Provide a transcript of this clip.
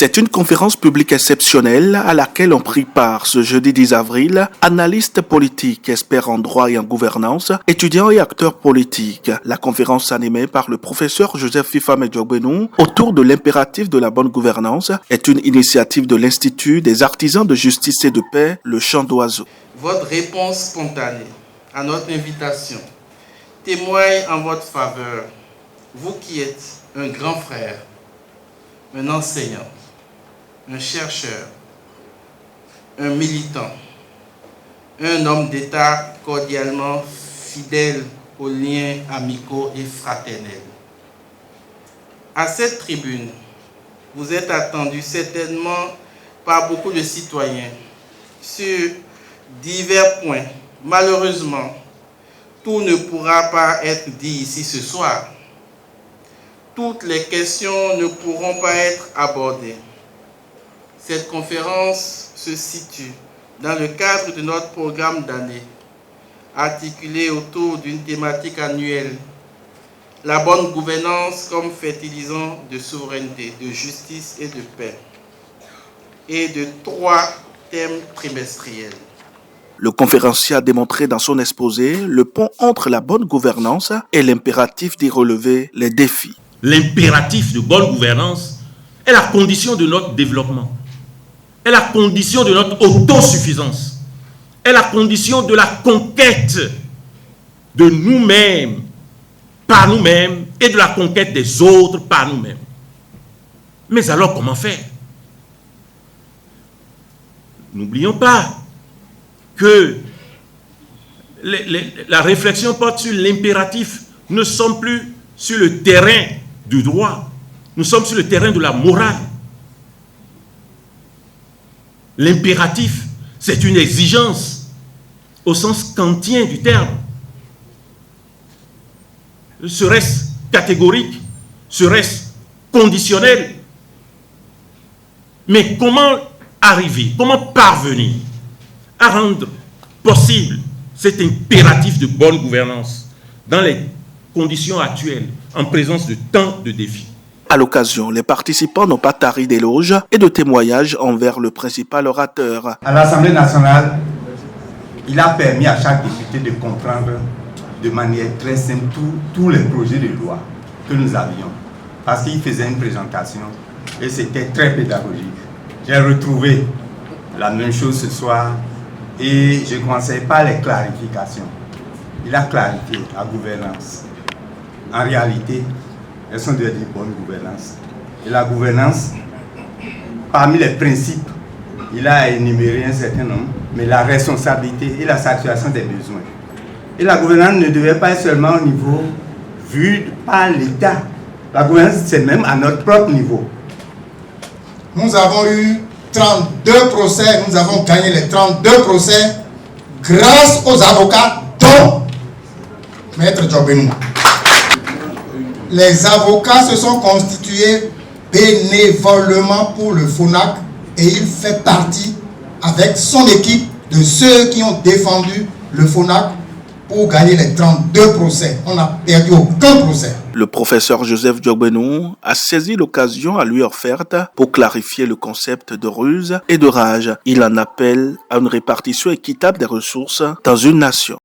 C'est une conférence publique exceptionnelle à laquelle ont pris part ce jeudi 10 avril analystes politiques, experts en droit et en gouvernance, étudiants et acteurs politiques. La conférence animée par le professeur Joseph Fifame Djogbenou autour de l'impératif de la bonne gouvernance est une initiative de l'Institut des artisans de justice et de paix, le Chant d'Oiseau. Votre réponse spontanée à notre invitation témoigne en votre faveur, vous qui êtes un grand frère, un enseignant, un chercheur, un militant, un homme d'État cordialement fidèle aux liens amicaux et fraternels. À cette tribune, vous êtes attendu certainement par beaucoup de citoyens sur divers points. Malheureusement, tout ne pourra pas être dit ici ce soir. Toutes les questions ne pourront pas être abordées. Cette conférence se situe dans le cadre de notre programme d'année, articulé autour d'une thématique annuelle, la bonne gouvernance comme fertilisant de souveraineté, de justice et de paix, et de 3 thèmes trimestriels. Le conférencier a démontré dans son exposé le pont entre la bonne gouvernance et l'impératif d'y relever les défis. L'impératif de bonne gouvernance est la condition de notre développement, est la condition de notre autosuffisance, est la condition de la conquête de nous-mêmes, par nous-mêmes, et de la conquête des autres par nous-mêmes. Mais alors, comment faire? N'oublions pas que la réflexion porte sur l'impératif. Nous ne sommes plus sur le terrain du droit, nous sommes sur le terrain de la morale. L'impératif, c'est une exigence au sens kantien du terme. Serait-ce catégorique? Serait-ce conditionnel? Mais comment arriver, comment parvenir à rendre possible cet impératif de bonne gouvernance dans les conditions actuelles, en présence de tant de défis? À l'occasion, les participants n'ont pas tari d'éloges et de témoignages envers le principal orateur. À l'Assemblée nationale, il a permis à chaque député de comprendre de manière très simple tous les projets de loi que nous avions. Parce qu'il faisait une présentation et c'était très pédagogique. J'ai retrouvé la même chose ce soir et je ne commençais pas les clarifications. Il a clarifié la gouvernance. En réalité, elles sont de bonne gouvernance. Et la gouvernance, parmi les principes, il a énuméré un certain nombre, mais la responsabilité et la satisfaction des besoins. Et la gouvernance ne devait pas être seulement au niveau vu par l'État. La gouvernance, c'est même à notre propre niveau. Nous avons eu 32 procès, nous avons gagné les 32 procès grâce aux avocats dont Maître Djogbenou. Les avocats se sont constitués bénévolement pour le FONAC et il fait partie avec son équipe de ceux qui ont défendu le FONAC pour gagner les 32 procès. On n'a perdu aucun procès. Le professeur Joseph Djogbenou a saisi l'occasion à lui offerte pour clarifier le concept de ruse et de rage. Il en appelle à une répartition équitable des ressources dans une nation.